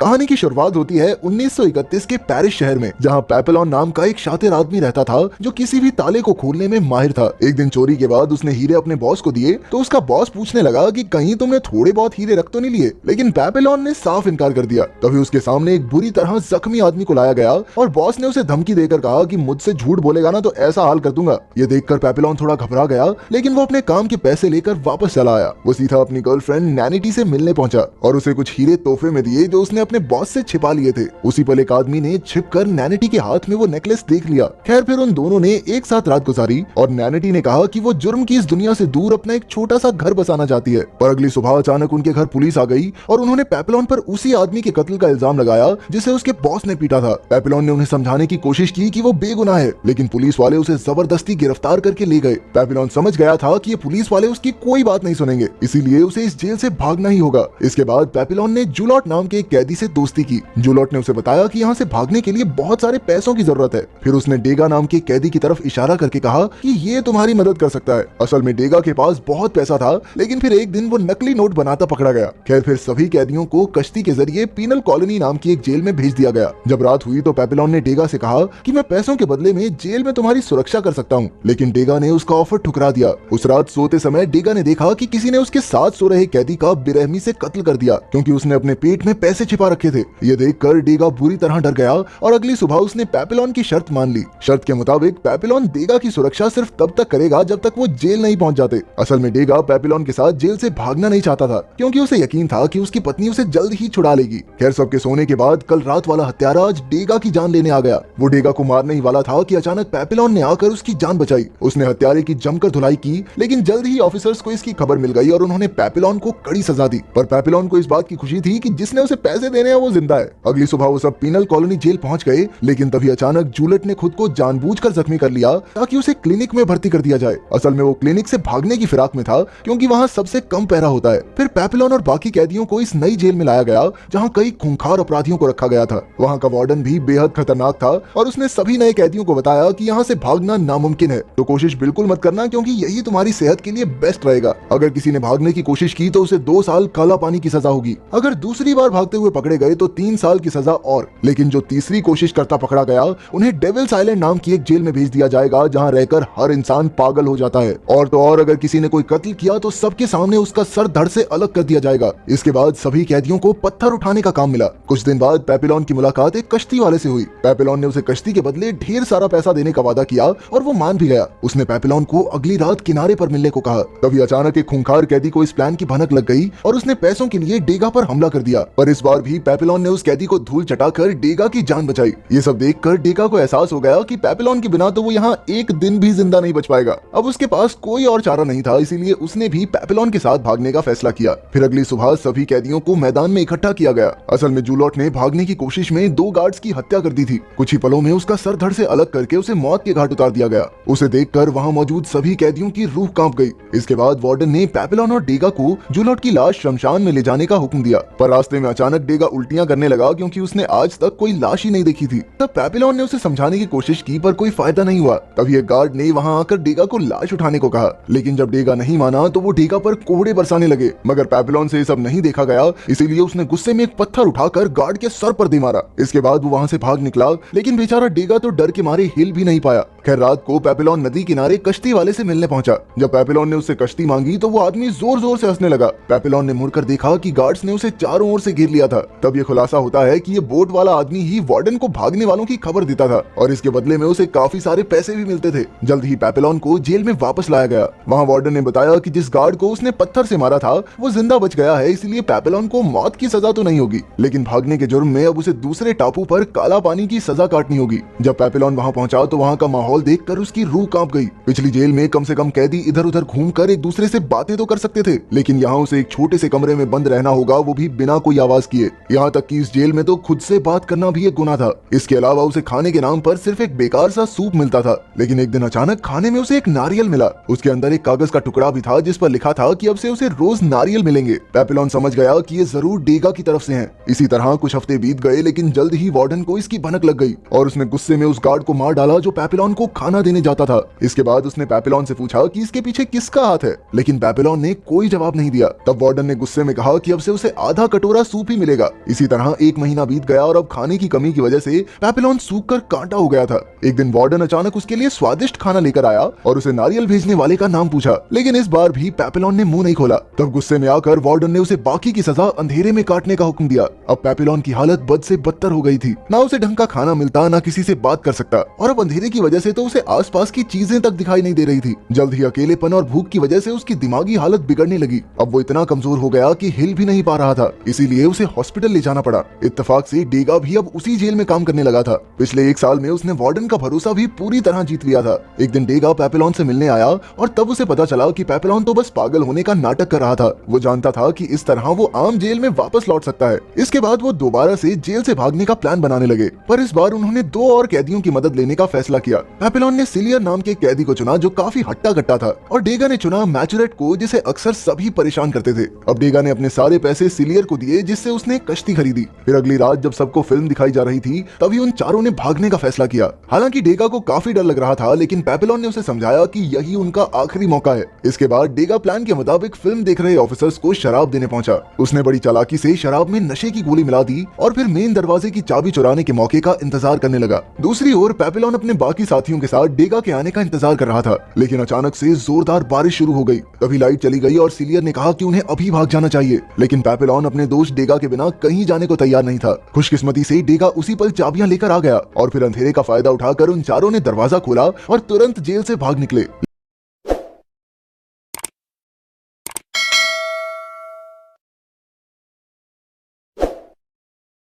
कहानी की शुरुआत होती है 1931 के पेरिस शहर में, जहां पेपेलॉन नाम का एक शातिर आदमी रहता था जो किसी भी ताले को खोलने में माहिर था। एक दिन चोरी के बाद उसने हीरे अपने बॉस को दिए तो उसका बॉस पूछने लगा कि कहीं तुमने थोड़े बहुत हीरे रख तो नहीं लिए, लेकिन पेपेलॉन ने साफ इनकार कर दिया। तभी उसके सामने एक बुरी तरह जख्मी आदमी को लाया गया और बॉस ने उसे धमकी देकर कहा कि मुझसे झूठ बोलेगा ना तो ऐसा हाल कर दूंगा। ये देखकर पेपेलॉन थोड़ा घबरा गया, लेकिन वो अपने काम के पैसे लेकर वापस चला आया। वो सीधा अपनी गर्लफ्रेंड नैनिटी से मिलने पहुंचा और उसे कुछ हीरे तोहफे में दिए जो उसने अपने बॉस से छिपा लिए थे। उसी पल एक आदमी ने छिपकर नैनिटी के हाथ में वो नेकलेस देख लिया। खैर फिर उन दोनों ने एक साथ रात गुजारी और नैनिटी ने कहा कि वो जुर्म की इस दुनिया से दूर अपना एक छोटा सा घर बसाना चाहती है। पर अगली सुबह अचानक उनके घर पुलिस आ गई और उन्होंने पेपेलॉन पर उसी आदमी के कत्ल का इल्जाम लगाया जिसे उसके बॉस ने पीटा था। पेपेलॉन ने उन्हें समझाने की कोशिश की कि वो बेगुनाह है, लेकिन पुलिस वाले उसे जबरदस्ती गिरफ्तार करके ले गए। पेपेलॉन समझ गया था कि ये पुलिस वाले उसकी कोई बात नहीं सुनेंगे, इसीलिए उसे इस जेल से भागना ही होगा। इसके बाद पेपेलॉन ने जूलॉट नाम के एक कैदी से दोस्ती की। जूलॉट ने उसे बताया कि यहाँ से भागने के लिए बहुत सारे पैसों की जरूरत है। फिर उसने डेगा नाम के कैदी की तरफ इशारा करके कहा कि ये तुम्हारी मदद कर सकता है। असल में डेगा के पास बहुत पैसा था, लेकिन फिर एक दिन वो नकली नोट बनाता पकड़ा गया। खैर फिर सभी कैदियों को कश्ती के जरिए पीनल कॉलोनी नाम की एक जेल में भेज दिया गया। जब रात हुई तो पेपेलॉन ने डेगा से कहा कि मैं पैसों के बदले में जेल में तुम्हारी सुरक्षा कर सकता हूँ, लेकिन डेगा ने उसका ऑफर ठुकरा दिया। उस रात सोते समय डेगा ने देखा कि किसी ने उसके साथ सो रहे कैदी का बेरहमी से कत्ल कर दिया, क्योंकि उसने अपने पेट में पैसे छिपा रखे थे। ये देखकर डेगा बुरी तरह डर गया और अगली सुबह उसने पेपेलॉन की शर्त मान ली। शर्त के मुताबिक पेपेलॉन डेगा की सुरक्षा सिर्फ तब तक करेगा जब तक वो जेल नहीं पहुंच जाते। असल में डेगा पेपेलॉन के साथ जेल से भागना नहीं चाहता था, क्योंकि उसे यकीन था कि उसकी पत्नी उसे जल्द ही छुड़ा लेगी। खैर सबके सोने के बाद कल रात वाला हत्यारा आज डेगा की जान लेने आ गया। वो डेगा को मारने ही वाला था कि अचानक पेपेलॉन ने आकर उसकी जान बचाई। उसने हत्यारे की जमकर धुलाई की, लेकिन जल्द ही ऑफिसर्स को इसकी खबर मिल गई और उन्होंने पेपेलॉन को कड़ी सजा दी। पर पेपेलॉन को इस बात की खुशी थी कि जिसने उसे पैसे देने हैं वो जिंदा है। अगली सुबह वो सब पीनल कॉलोनी जेल पहुंच गए, लेकिन तभी अचानक जूलियट ने खुद को जानबूझकर जख्मी कर लिया ताकि उसे क्लिनिक में भर्ती कर दिया जाए। असल में वो क्लिनिक से भागने की फिराक में था, क्योंकि वहाँ सबसे कम पहरा होता है। फिर पेपेलॉन और बाकी कैदियों को इस नई जेल में लाया गया, जहाँ कई खूंखार अपराधियों को रखा गया था। वहाँ का वार्डन भी बेहद खतरनाक था और उसने सभी नए कैदियों को बताया कि यहाँ से भागना नामुमकिन है, तो कोशिश बिल्कुल मत करना, क्योंकि यही तुम्हारी सेहत के लिए बेस्ट रहेगा। अगर किसी ने भागने की कोशिश की तो उसे 2 साल काला पानी की सजा होगी। अगर दूसरी बार भागते हुए पकड़े गए तो 3 साल की सजा और, लेकिन जो तीसरी कोशिश करता पकड़ा गया उन्हें डेविल्स आइलैंड नाम की एक जेल में भेज दिया जाएगा, जहां रहकर हर इंसान पागल हो जाता है। और तो और अगर किसी ने कोई कत्ल किया तो सबके सामने उसका सर धड़ से अलग कर दिया जाएगा। इसके बाद सभी कैदियों को पत्थर उठाने का काम मिला। कुछ दिन बाद पेपेलॉन की मुलाकात एक कश्ती वाले से हुई। पेपेलॉन ने उसे कश्ती के बदले ढेर सारा पैसा देने का वादा किया और वो मान भी गया। उसने पेपेलॉन को अगली रात किनारे पर मिलने को कहा। तभी अचानक एक खूंखार कैदी को इस प्लान की भनक लग गई और उसने पैसों के लिए डेगा पर हमला कर दिया। पर इस बार भी पेपेलॉन ने उस कैदी को धूल चटाकर डेगा की जान बचाई। ये सब देखकर डेगा को एहसास हो गया कि पेपेलॉन के बिना तो वो यहाँ एक दिन भी जिंदा नहीं बच पाएगा। अब उसके पास कोई और चारा नहीं था, इसीलिए उसने भी पेपेलॉन के साथ भागने का फैसला किया। फिर अगली सुबह सभी कैदियों को मैदान में इकट्ठा किया गया। असल में जूलॉट ने भागने की कोशिश में 2 गार्ड्स की हत्या कर दी थी। कुछ ही पलों में उसका सर धड़ से अलग करके उसे मौत के घाट उतार दिया गया। उसे देखकर वहाँ मौजूद सभी कैदियों की रूह कांप गई। इसके बाद वार्डन ने पेपेलॉन और डेगा को जूलॉट की लाश शमशान में ले जाने का हुक्म दिया। पर रास्ते में अचानक डेगा उल्टियां करने लगा, क्योंकि उसने आज तक कोई लाश ही नहीं देखी थी। तब पेपेलॉन ने उसे समझाने की कोशिश की, पर कोई फायदा नहीं हुआ। तभी एक गार्ड ने वहाँ आकर डेगा को लाश उठाने को कहा, लेकिन जब डेगा नहीं माना तो वो डेगा पर कोड़े बरसाने लगे। मगर पेपेलॉन से ये सब नहीं देखा गया, इसीलिए उसने गुस्से में एक पत्थर उठाकर गार्ड के सर पर दे मारा। इसके बाद वो वहाँ से भाग निकला, लेकिन बेचारा डेगा तो डर के मारे हिल भी नहीं पाया। खैर रात को पेपेलॉन नदी किनारे कश्ती वाले से मिलने पहुंचा। जब पेपेलॉन ने उससे कश्ती मांगी तो वो आदमी जोर जोर से हंसने लगा। पेपेलॉन ने मुड़कर देखा कि गार्ड्स ने उसे चारों ओर से घेर लिया था। तब ये खुलासा होता है कि ये बोट वाला आदमी ही वार्डन को भागने वालों की खबर देता था और इसके बदले में उसे काफी सारे पैसे भी मिलते थे। जल्द ही पेपेलॉन को जेल में वापस लाया गया। वहाँ वार्डन ने बताया कि जिस गार्ड को उसने पत्थर से मारा था वो जिंदा बच गया है, इसलिए पेपेलॉन को मौत की सजा तो नहीं होगी, लेकिन भागने के जुर्म में अब उसे दूसरे टापू पर काला पानी की सजा काटनी होगी। जब पेपेलॉन वहाँ पहुंचा तो वहाँ का माहौल देखकर उसकी रूह कांप गई। पिछली जेल में कम से कम कैदी इधर उधर घूमकर एक दूसरे से बातें तो कर सकते थे, लेकिन यहाँ उसे एक छोटे से कमरे में बंद रहना होगा, वो भी बिना कोई आवाज किए। यहाँ तक कि इस जेल में तो खुद से बात करना भी एक गुनाह था। इसके अलावा उसे खाने के नाम पर सिर्फ एक बेकार सा सूप मिलता था। लेकिन एक दिन अचानक खाने में उसे एक नारियल मिला। उसके अंदर एक कागज का टुकड़ा भी था जिस पर लिखा था कि अब से उसे रोज नारियल मिलेंगे। पेपेलॉन समझ गया कि ये जरूर डेगा की तरफ से हैं। इसी तरह कुछ हफ्ते बीत गए, लेकिन जल्द ही वार्डन को इसकी भनक लग गई और उसने गुस्से में उस गार्ड को मार डाला जो पेपेलॉन को खाना देने जाता था। इसके बाद उसने पेपिलॉन से पूछा कि इसके पीछे किसका हाथ है, लेकिन पेपिलॉन ने कोई जवाब नहीं दिया। तब वार्डन ने गुस्से में कहा कि अब से उसे आधा कटोरा सूप ही मिलेगा। इसी तरह 1 महीना बीत गया और अब खाने की कमी की वजह से पेपिलॉन सूख कर कांटा हो गया था। एक दिन वार्डन अचानक उसके लिए स्वादिष्ट खाना लेकर आया और उसे नारियल भेजने वाले का नाम पूछा, लेकिन इस बार भी पेपिलॉन ने मुंह नहीं खोला। तब गुस्से में आकर वार्डन ने उसे बाकी की सजा अंधेरे में काटने का हुक्म दिया। अब पेपिलॉन की हालत बद से बदतर हो गई थी। ना उसे ढंग का खाना मिलता, ना किसी से बात कर सकता, और अब अंधेरे की वजह से तो उसे आसपास की चीजें तक दिखाई नहीं दे रही थी। जल्द ही अकेलेपन और भूख की वजह से उसकी दिमागी हालत बिगड़ने लगी। अब वो इतना कमजोर हो गया कि हिल भी नहीं पा रहा था, इसीलिए उसे हॉस्पिटल ले जाना पड़ा। इत्तेफाक से डेगा भी अब उसी जेल में काम करने लगा था। पिछले 1 साल में उसने वार्डन का भरोसा भी पूरी तरह जीत लिया था। एक दिन डेगा पेपिलॉन से मिलने आया और तब उसे पता चला कि पेपिलॉन तो बस पागल होने का नाटक कर रहा था। वो जानता था कि इस तरह वो आम जेल में वापस लौट सकता है। इसके बाद वो दोबारा से जेल से भागने का प्लान बनाने लगे, पर इस बार उन्होंने 2 और कैदियों की मदद लेने का फैसला किया। पेपिलॉन ने सिलियर नाम के कैदी को चुना जो काफी हट्टा कट्टा था, और डेगा ने चुना मैचुरेट को जिसे अक्सर सभी परेशान करते थे। अब डेगा ने अपने सारे पैसे सिलियर को दिए, जिससे उसने कश्ती खरीदी। फिर अगली रात जब सबको फिल्म दिखाई जा रही थी, तभी उन चारों ने भागने का फैसला किया। हालांकि डेगा को काफी डर लग रहा था, लेकिन पेपिलॉन ने उसे समझाया कि यही उनका आखिरी मौका है। इसके बाद डेगा प्लान के मुताबिक फिल्म देख रहे ऑफिसर्स को शराब देने पहुंचा। उसने बड़ी चालाकी से शराब में नशे की गोली मिला दी और फिर मेन दरवाजे की चाबी चुराने के मौके का इंतजार करने लगा। दूसरी ओर पेपिलॉन अपने बाकी साथियों के साथ डेगा के आने का इंतजार कर रहा था, लेकिन अचानक से जोरदार बारिश शुरू हो गई। तभी लाइट चली गई और सिलियर ने कहा कि उन्हें अभी भाग जाना चाहिए, लेकिन पेपिलॉन अपने दोस्त डेगा के बिना कहीं जाने को तैयार नहीं था। खुशकिस्मती से डेगा उसी पल चाबियां लेकर आ गया और फिर अंधेरे का फायदा उठाकर उन चारों ने दरवाजा खोला और तुरंत जेल से भाग निकले।